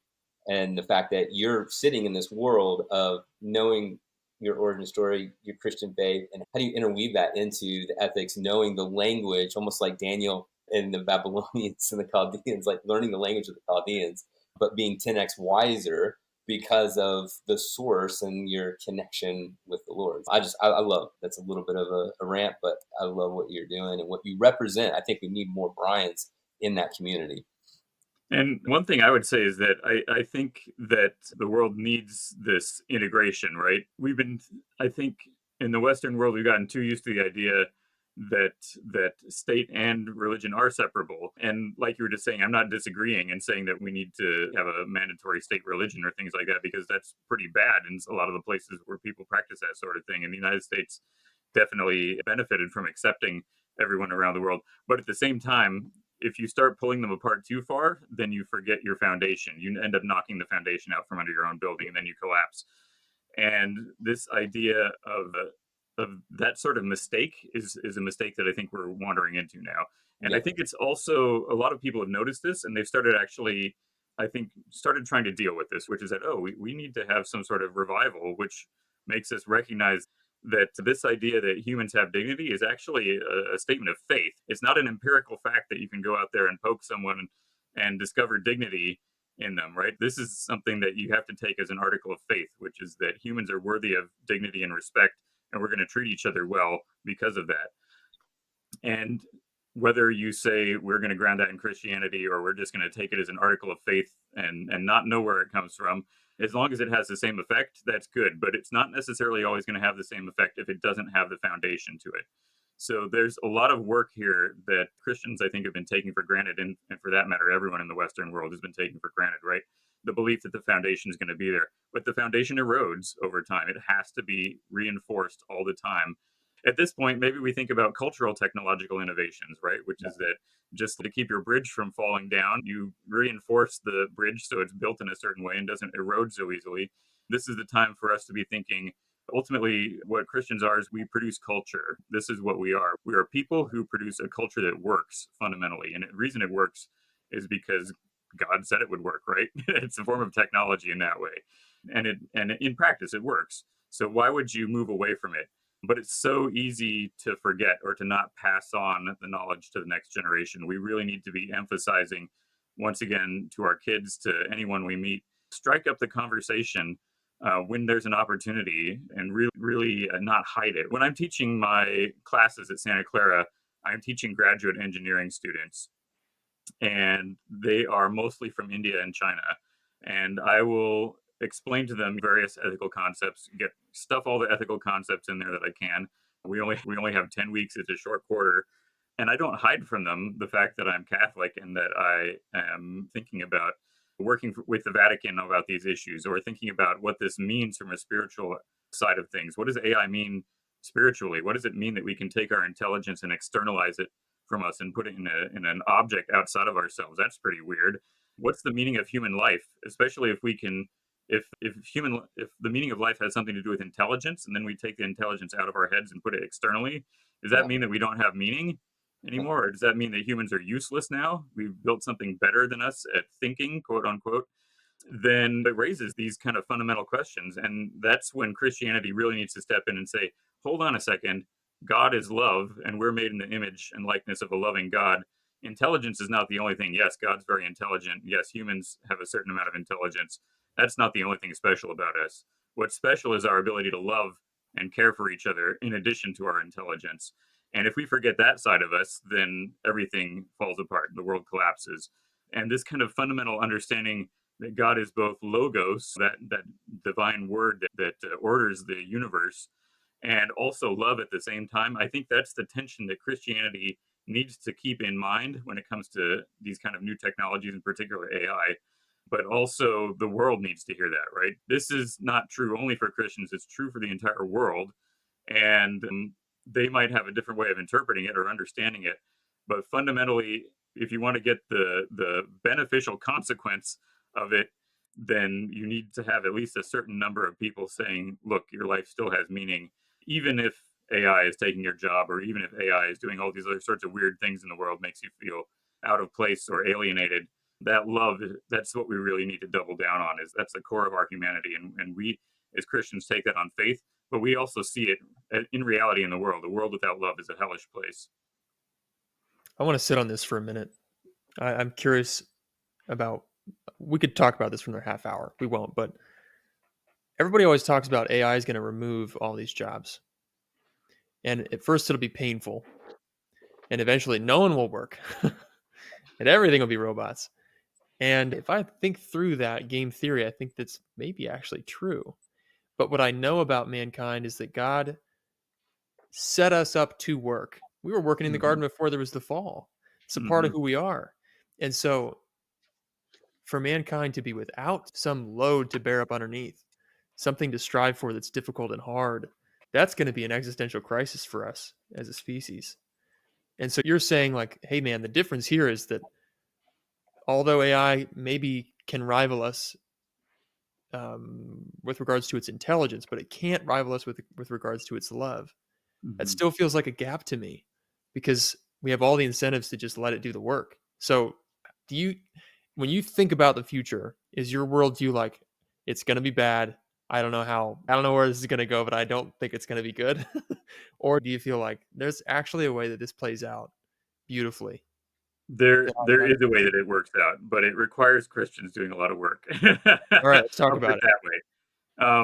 and the fact that you're sitting in this world of knowing your origin story, your Christian faith, and how do you interweave that into the ethics, knowing the language, almost like Daniel and the Babylonians and the Chaldeans, like learning the language of the Chaldeans, but being 10x wiser because of the source and your connection with the Lord. I love, that's a little bit of a rant, but I love what you're doing and what you represent. I think we need more Bryans in that community. And one thing I would say is that I think that the world needs this integration, right? I think in the Western world, we've gotten too used to the idea that state and religion are separable. And like you were just saying, I'm not disagreeing and saying that we need to have a mandatory state religion or things like that, because that's pretty bad in a lot of the places where people practice that sort of thing. And the United States definitely benefited from accepting everyone around the world. But at the same time, if you start pulling them apart too far, then you forget your foundation. You end up knocking the foundation out from under your own building, and then you collapse. And this idea of that sort of mistake is a mistake that I think we're wandering into now. And I think it's also, a lot of people have noticed this, and they've started actually, I think, started trying to deal with this, which is that, oh, we need to have some sort of revival, which makes us recognize that this idea that humans have dignity is actually a statement of faith. It's not an empirical fact that you can go out there and poke someone and discover dignity in them, right? This is something that you have to take as an article of faith, which is that humans are worthy of dignity and respect, and we're going to treat each other well because of that. And whether you say we're going to ground that in Christianity, or we're just going to take it as an article of faith and not know where it comes from, as long as it has the same effect, that's good. But it's not necessarily always going to have the same effect if it doesn't have the foundation to it. So there's a lot of work here that Christians, I think, have been taking for granted, and for that matter, everyone in the Western world has been taking for granted, right? The belief that the foundation is going to be there. But the foundation erodes over time. It has to be reinforced all the time. At this point, maybe we think about cultural technological innovations, right? Which is that just to keep your bridge from falling down, you reinforce the bridge so it's built in a certain way and doesn't erode so easily. This is the time for us to be thinking, ultimately, what Christians are is we produce culture. This is what we are. We are people who produce a culture that works fundamentally. And the reason it works is because God said it would work, right? It's a form of technology in that way. And in practice, it works. So why would you move away from it? But it's so easy to forget or to not pass on the knowledge to the next generation. We really need to be emphasizing, once again, to our kids, to anyone we meet, strike up the conversation when there's an opportunity, and really not hide it. When I'm teaching my classes at Santa Clara, I'm teaching graduate engineering students, and they are mostly from India and China. And I will explain to them various ethical concepts, get stuff all the ethical concepts in there that I can. We only have 10 weeks, it's a short quarter. And I don't hide from them the fact that I'm Catholic and that I am thinking about working with the Vatican about these issues, or thinking about what this means from a spiritual side of things. What does AI mean spiritually? What does it mean that we can take our intelligence and externalize it from us and put it in an object outside of ourselves? That's pretty weird. What's the meaning of human life, especially if we can if the meaning of life has something to do with intelligence, and then we take the intelligence out of our heads and put it externally? Does that mean that we don't have meaning anymore? Or does that mean that humans are useless now? We've built something better than us at thinking, quote unquote? Then it raises these kind of fundamental questions. And that's when Christianity really needs to step in and say, hold on a second, God is love, and we're made in the image and likeness of a loving God. Intelligence is not the only thing. Yes, God's very intelligent. Yes, humans have a certain amount of intelligence. That's not the only thing special about us. What's special is our ability to love and care for each other in addition to our intelligence. And if we forget that side of us, then everything falls apart. The world collapses. And this kind of fundamental understanding that God is both logos, that divine word that orders the universe, and also love at the same time. I think that's the tension that Christianity needs to keep in mind when it comes to these kind of new technologies, in particular AI. But also the world needs to hear that, right? This is not true only for Christians, it's true for the entire world. And they might have a different way of interpreting it or understanding it. But fundamentally, if you want to get the beneficial consequence of it, then you need to have at least a certain number of people saying, look, your life still has meaning, even if AI is taking your job, or even if AI is doing all these other sorts of weird things in the world, makes you feel out of place or alienated. That love, that's what we really need to double down on. Is that's the core of our humanity, and we as Christians take that on faith, but we also see it in reality in the world. A world without love is a hellish place. I want to sit on this for a minute. I'm curious about. We could talk about this for another half hour. We won't, but everybody always talks about AI is going to remove all these jobs, and at first it'll be painful, and eventually no one will work, and everything will be robots. And if I think through that game theory, I think that's maybe actually true. But what I know about mankind is that God set us up to work. We were working in the Mm-hmm. garden before there was the fall. It's a part Mm-hmm. of who we are. And so for mankind to be without some load to bear up underneath, something to strive for that's difficult and hard, that's going to be an existential crisis for us as a species. And so you're saying, like, hey, man, the difference here is that although AI maybe can rival us with regards to its intelligence, but it can't rival us with regards to its love. That Mm-hmm. still feels like a gap to me because we have all the incentives to just let it do the work. So, do you, when you think about the future, is your worldview like it's going to be bad? I don't know how, I don't know where this is going to go, but I don't think it's going to be good. Or do you feel like there's actually a way that this plays out beautifully? There is a way that it works out, but it requires Christians doing a lot of work. All right, let's talk I'll put about it it. that way.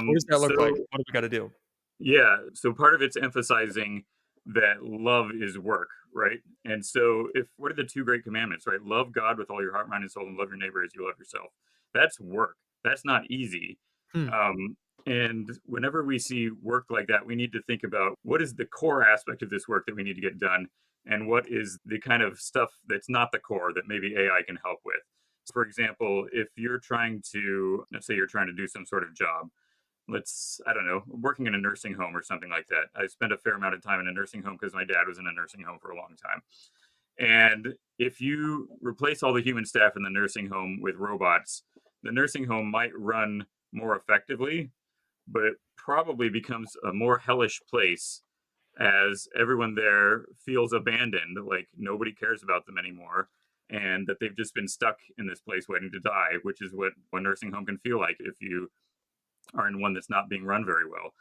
What does that look like? So What do we got to do? yeah, so part of it's emphasizing that love is work, right? And so if what are the two great commandments, right? Love God with all your heart, mind, and soul, and love your neighbor as you love yourself. That's work. That's not easy. Hmm. Um, and whenever we see work like that, we need to think about what is the core aspect of this work that we need to get done, and what is the kind of stuff that's not the core that maybe AI can help with. For example, if you're trying to, let's say you're trying to do some sort of job, I don't know, working in a nursing home or something like that. I spent a fair amount of time in a nursing home because my dad was in a nursing home for a long time. And if you replace all the human staff in the nursing home with robots, the nursing home might run more effectively, but it probably becomes a more hellish place as everyone there feels abandoned, like nobody cares about them anymore, and that they've just been stuck in this place waiting to die, which is what a nursing home can feel like if you are in one that's not being run very well.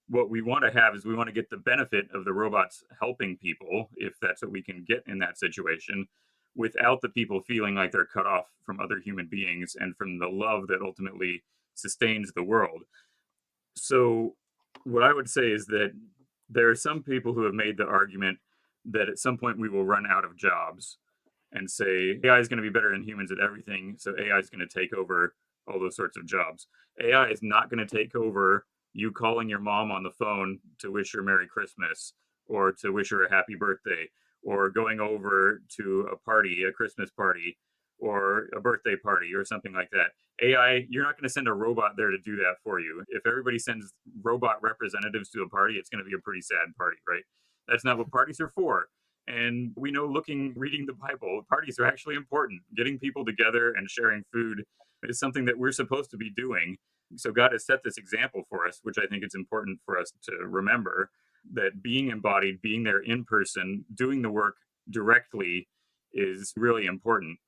What we want to have is we want to get the benefit of the robots helping people, if that's what we can get in that situation, without the people feeling like they're cut off from other human beings and from the love that ultimately sustains the world. So, what I would say is that there are some people who have made the argument that at some point we will run out of jobs and say AI is going to be better than humans at everything, so AI is going to take over all those sorts of jobs. AI is not going to take over you calling your mom on the phone to wish her Merry Christmas or to wish her a happy birthday or going over to a party, a Christmas party or a birthday party or something like that. AI, you're not going to send a robot there to do that for you. If everybody sends robot representatives to a party, it's going to be a pretty sad party, right? That's not what parties are for. And we know reading the Bible, parties are actually important. Getting people together and sharing food is something that we're supposed to be doing. So God has set this example for us, which I think it's important for us to remember that being embodied, being there in person, doing the work directly is really important.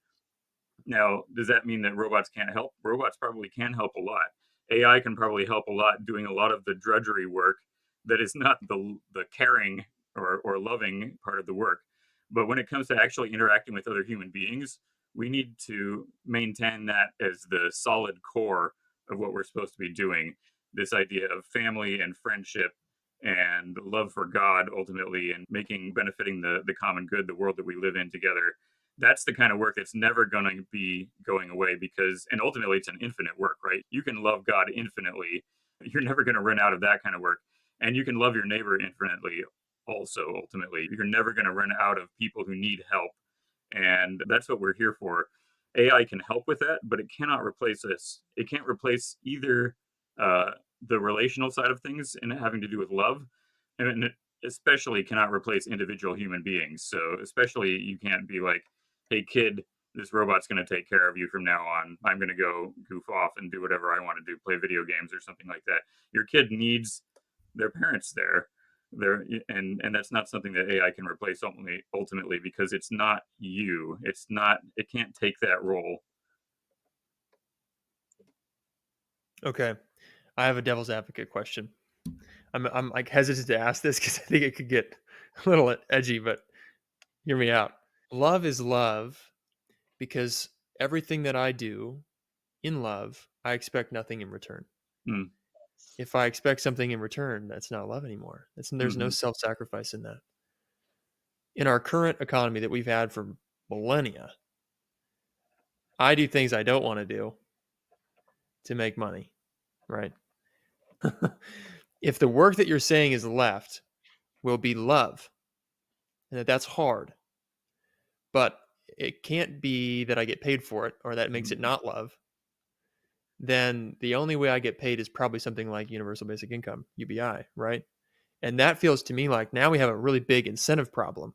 Now, does that mean that robots can't help? Robots probably can help a lot. AI can probably help a lot doing a lot of the drudgery work that is not the caring or loving part of the work. But when it comes to actually interacting with other human beings, we need to maintain that as the solid core of what we're supposed to be doing. This idea of family and friendship and love for God ultimately, and making benefiting the common good, the world that we live in together. That's the kind of work that's never going to be going away, because and ultimately it's an infinite work, right? You can love God infinitely. You're never going to run out of that kind of work. And you can love your neighbor infinitely also. Ultimately, you're never going to run out of people who need help, and that's what we're here for. AI can help with that, but it cannot replace us. It can't replace either uh, the relational side of things and having to do with love, and especially cannot replace individual human beings. So especially you can't be like, hey kid, this robot's going to take care of you from now on. I'm going to go goof off and do whatever I want to do, play video games or something like that. Your kid needs their parents there, and that's not something that AI can replace ultimately, because it's not you. It can't take that role. Okay. I have a devil's advocate question. I'm like hesitant to ask this because I think it could get a little edgy, but hear me out. Love is love because everything that I do in love, I expect nothing in return. Mm. If I expect something in return, that's not love anymore. There's no Mm-hmm. self-sacrifice in that. In our current economy that we've had for millennia, I do things I don't want to do to make money, right? If the work that you're saying is left will be love, and that's hard, but it can't be that I get paid for it or that makes it not love, then the only way I get paid is probably something like universal basic income, UBI, right? And that feels to me like now we have a really big incentive problem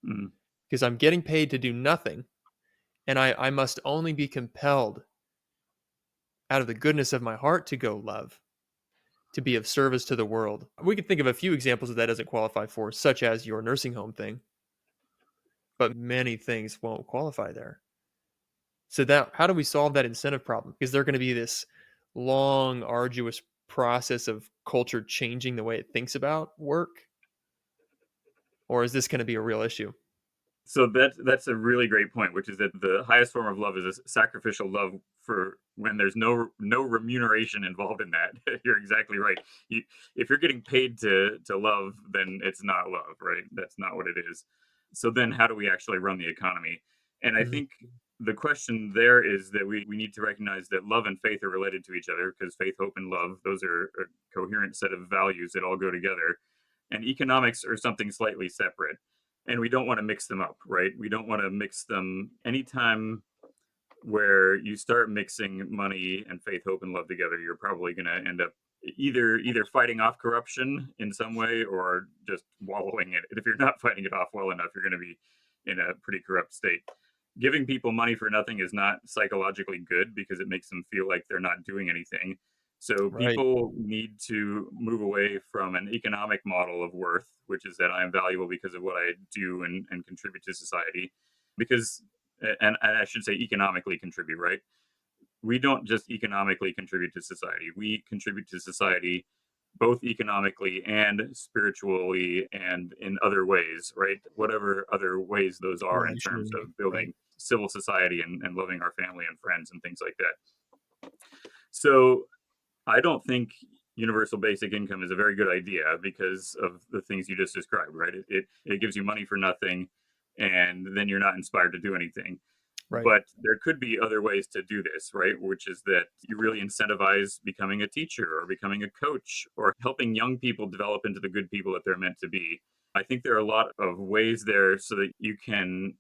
Mm. because I'm getting paid to do nothing, and I must only be compelled out of the goodness of my heart to go love, to be of service to the world. We could think of a few examples that doesn't qualify for, such as your nursing home thing, but many things won't qualify there. So that how do we solve that incentive problem? Is there going to be this long, arduous process of culture changing the way it thinks about work? Or is this going to be a real issue? So that's a really great point, which is that the highest form of love is a sacrificial love for when there's no remuneration involved in that. You're exactly right. If you're getting paid to love, then it's not love, right? That's not what it is. So then, how do we actually run the economy? And I Mhm. think the question there is that we need to recognize that love and faith are related to each other, because faith, hope, and love, those are a coherent set of values that all go together. And economics are something slightly separate, and we don't want to mix them up, right? We don't want to mix them. Anytime where you start mixing money and faith, hope, and love together, you're probably going to end up either fighting off corruption in some way or just wallowing in it. If you're not fighting it off well enough, you're going to be in a pretty corrupt state. Giving people money for nothing is not psychologically good because it makes them feel like they're not doing anything. So Right. people need to move away from an economic model of worth, which is that I am valuable because of what I do and contribute to society. Because, and I should say economically contribute, right? We don't just economically contribute to society. We contribute to society both economically and spiritually and in other ways, right? Whatever other ways those are in terms Relationally, of right. building civil society and loving our family and friends and things like that. So I don't think universal basic income is a very good idea because of the things you just described, right? It gives you money for nothing, and then you're not inspired to do anything. Right. But there could be other ways to do this, right? Which is that you really incentivize becoming a teacher or becoming a coach or helping young people develop into the good people that they're meant to be. I think there are a lot of ways there so that you can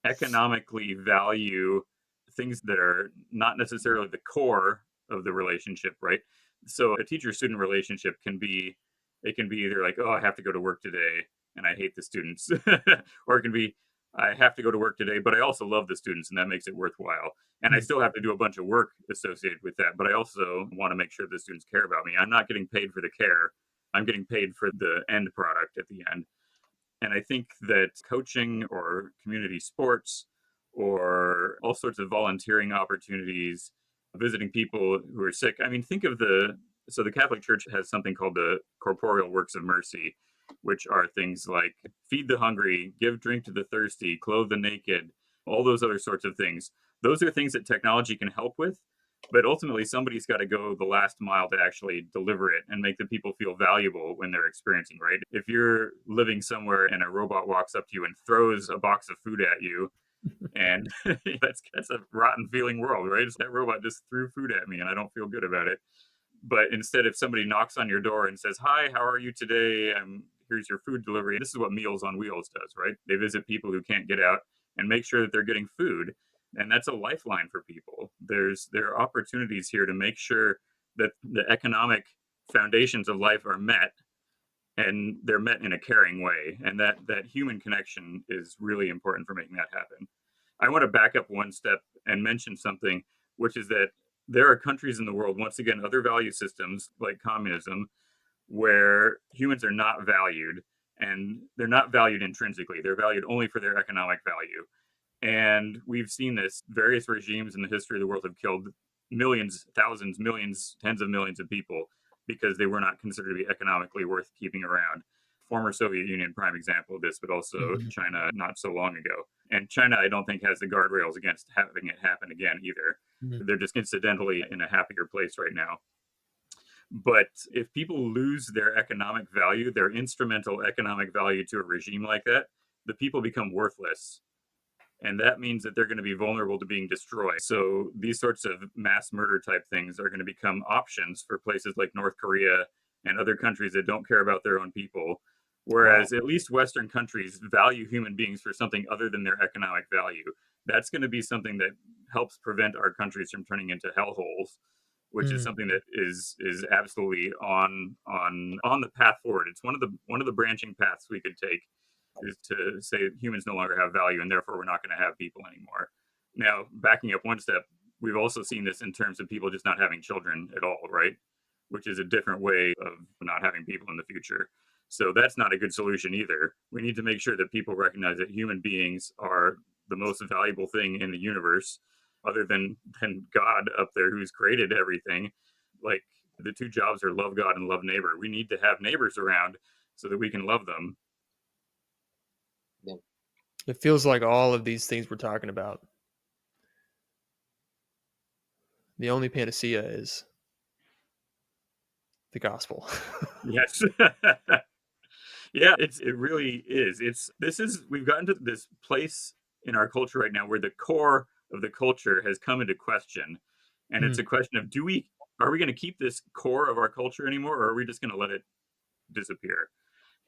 economically value things that are not necessarily the core of the relationship, right? So a teacher student relationship can be either like, oh, I have to go to work today and I hate the students, or it can be, I have to go to work today, but I also love the students and that makes it worthwhile. And I Mm. still have to do a bunch of work associated with that, but I also want to make sure the students care about me. I'm not getting paid for the care, I'm getting paid for the end product at the end. And I think that coaching or community sports or all sorts of volunteering opportunities, visiting people who are sick. I mean, think of the Catholic Church has something called the corporeal works of mercy, which are things like feed the hungry, give drink to the thirsty, clothe the naked, all those other sorts of things. Those are things that technology can help with, but ultimately somebody's got to go the last mile to actually deliver it and make the people feel valuable when they're experiencing, right? If you're living somewhere and a robot walks up to you and throws a box of food at you, and that's a rotten feeling world, right? That robot just threw food at me and I don't feel good about it. But instead, if somebody knocks on your door and says, hi, how are you today, here's your food delivery, this is what Meals on Wheels does, right? They visit people who can't get out and make sure that they're getting food, and that's a lifeline for people. There are opportunities here to make sure that the economic foundations of life are met, and they're met in a caring way. And that human connection is really important for making that happen. I want to back up one step and mention something, which is that there are countries in the world, once again, other value systems like communism, where humans are not valued, and they're not valued intrinsically. They're valued only for their economic value. And we've seen this. Various regimes in the history of the world have killed millions, thousands, millions, tens of millions of people because they were not considered to be economically worth keeping around. Former Soviet Union, prime example of this, but also China not so long ago. And China, I don't think, has the guardrails against having it happen again either. They're just incidentally in a happier place right now. But if people lose their economic value, their instrumental economic value to a regime like that, the people become worthless. And that means that they're going to be vulnerable to being destroyed. So these sorts of mass murder type things are going to become options for places like North Korea and other countries that don't care about their own people. Whereas at least Western countries value human beings for something other than their economic value. That's going to be something that helps prevent our countries from turning into hellholes, which is something that is absolutely on the path forward. It's one of the branching paths we could take, is to say humans no longer have value and therefore we're not going to have people anymore. Now, backing up one step, we've also seen this in terms of people just not having children at all, right? Which is a different way of not having people in the future. So that's not a good solution either. We need to make sure that people recognize that human beings are the most valuable thing in the universe, other than God up there who's created everything. Like, the two jobs are love God and love neighbor. We need to have neighbors around so that we can love them. Yeah. It feels like all of these things we're talking about, the only panacea is the gospel. Yes. Yeah, it really is. We've gotten to this place in our culture right now where the core of the culture has come into question. And it's a question of, are we going to keep this core of our culture anymore, or are we just going to let it disappear?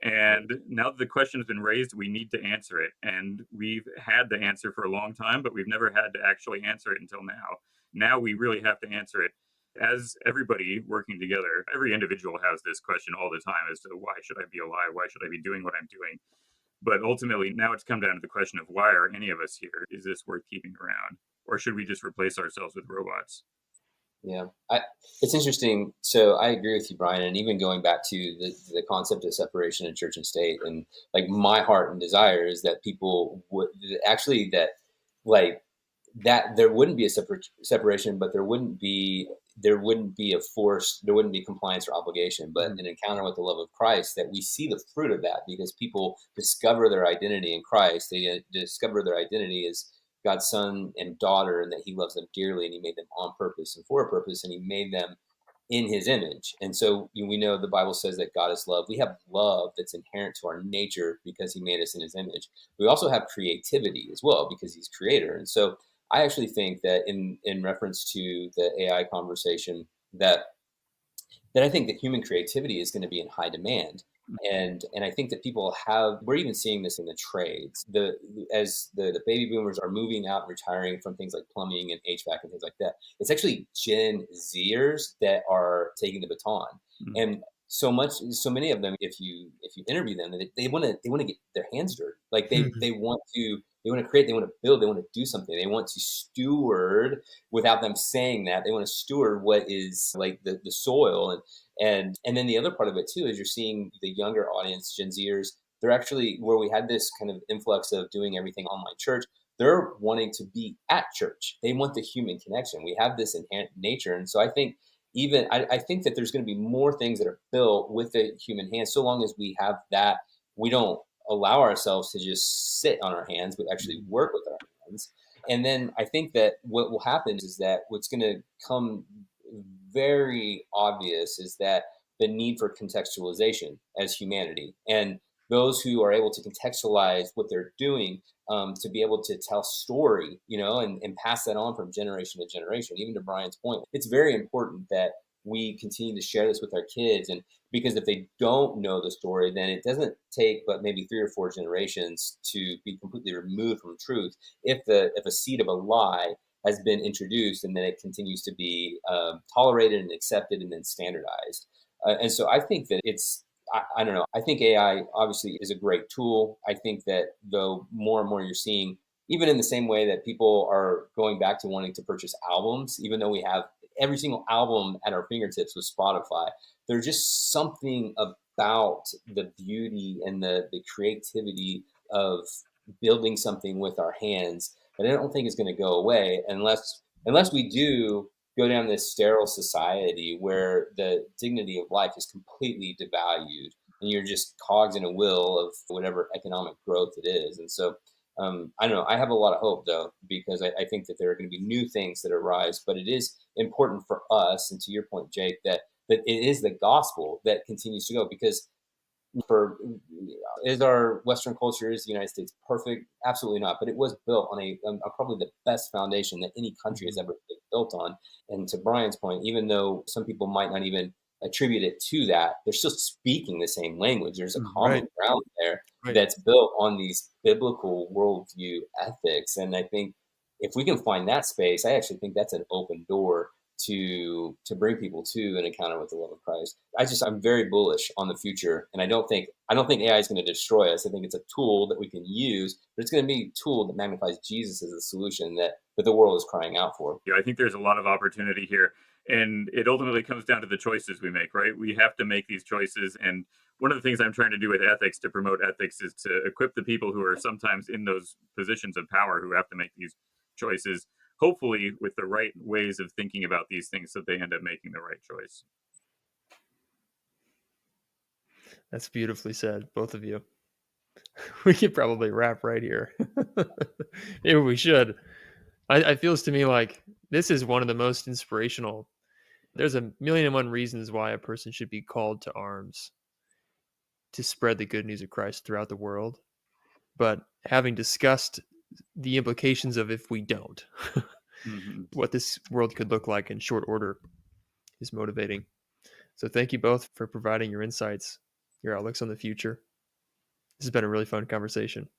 And now that the question has been raised, we need to answer it. And we've had the answer for a long time, but we've never had to actually answer it until now. Now we really have to answer it. As everybody working together, every individual has this question all the time as to, why should I be alive? Why should I be doing what I'm doing? But ultimately, now it's come down to the question of, why are any of us here? Is this worth keeping around? Or should we just replace ourselves with robots? Yeah, it's interesting. So I agree with you, Brian, and even going back to the concept of separation in church and state, and like my heart and desire is that people would actually like that there wouldn't be a separation, but there wouldn't be a force, there wouldn't be compliance or obligation, but an encounter with the love of Christ, that we see the fruit of that because people discover their identity in Christ. They discover their identity as God's son and daughter, and that he loves them dearly, and he made them on purpose and for a purpose, and he made them in his image. And so we know the Bible says that God is love. We have love that's inherent to our nature because he made us in his image. We also have creativity as well because he's creator. And so I actually think that in reference to the AI conversation, that I think that human creativity is going to be in high demand. And I think that we're even seeing this in the trades. As the baby boomers are moving out and retiring from things like plumbing and HVAC and things like that, it's actually Gen Zers that are taking the baton. And so many of them, if you interview them, they want to get their hands dirty. Like they want to create, they want to build, they want to do something. They want to steward, without them saying that. They want to steward what is like the soil. And then the other part of it too is you're seeing the younger audience, Gen Zers, they're actually, where we had this kind of influx of doing everything online church, they're wanting to be at church. They want the human connection. We have this inherent nature. And so I think I think that there's going to be more things that are built with the human hand, so long as we have that. We don't allow ourselves to just sit on our hands, but actually work with our hands. And then I think that what will happen is that what's going to come very obvious is that the need for contextualization as humanity, and those who are able to contextualize what they're doing, to be able to tell story, and pass that on from generation to generation. Even to Brian's point, it's very important that we continue to share this with our kids. And because if they don't know the story, then it doesn't take but maybe 3 or 4 generations to be completely removed from truth. If a seed of a lie has been introduced, and then it continues to be tolerated and accepted and then standardized. And so I think that I don't know. I think AI obviously is a great tool. I think that though more and more you're seeing, even in the same way that people are going back to wanting to purchase albums, even though we have every single album at our fingertips with Spotify, there's just something about the beauty and the creativity of building something with our hands that I don't think is going to go away unless we do go down this sterile society where the dignity of life is completely devalued and you're just cogs in a wheel of whatever economic growth it is. And so I don't know. I have a lot of hope though, because I think that there are going to be new things that arise, but it is important for us. And to your point, Jake, that it is the gospel that continues to go, because for is our Western culture, is the United States perfect? Absolutely not. But it was built on a probably the best foundation that any country has ever been built on. And to Brian's point, even though some people might not even attribute it to that, they're still speaking the same language. There's a common ground there that's built on these biblical worldview ethics. And I think if we can find that space, I actually think that's an open door to bring people to an encounter with the love of Christ. I'm very bullish on the future, and I don't think AI is going to destroy us. I think it's a tool that we can use, but it's going to be a tool that magnifies Jesus as the solution that the world is crying out for. Yeah, I think there's a lot of opportunity here, and it ultimately comes down to the choices we make, right? We have to make these choices, and one of the things I'm trying to do with ethics, to promote ethics, is to equip the people who are sometimes in those positions of power who have to make these choices, hopefully with the right ways of thinking about these things, so they end up making the right choice. That's beautifully said, both of you. We could probably wrap right here. Maybe we should. It feels to me like this is one of the most inspirational. There's a million and one reasons why a person should be called to arms to spread the good news of Christ throughout the world. But having discussed the implications of if we don't, what this world could look like in short order is motivating. So thank you both for providing your insights, your outlooks on the future. This has been a really fun conversation.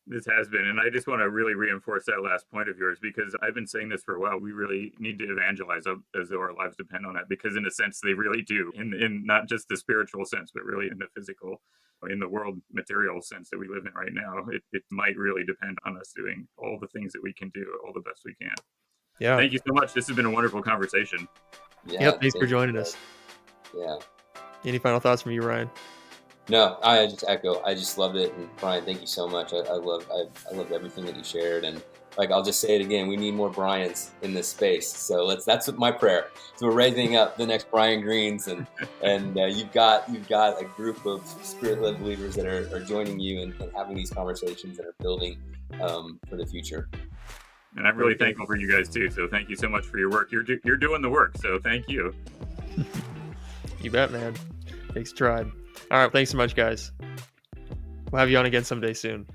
This has been, and I just want to really reinforce that last point of yours, because I've been saying this for a while. We really need to evangelize as though our lives depend on it, because in a sense they really do, in not just the spiritual sense, but really in the physical, in the world material sense that we live in right now. It might really depend on us doing all the things that we can do, all the best we can. Yeah. Thank you so much. This has been a wonderful conversation. Yeah, thanks for joining us. Yeah. Any final thoughts from you, Ryan? No, I just echo. I just loved it, and Brian, thank you so much. I loved everything that you shared, and I'll just say it again. We need more Brians in this space. So that's my prayer. So we're raising up the next Brian Greens, and you've got a group of spirit-led believers that are joining you and having these conversations that are building for the future. And I'm really thankful for you guys too. So thank you so much for your work. You're doing the work. So thank you. You bet, man. Thanks, tried. All right, thanks so much, guys. We'll have you on again someday soon.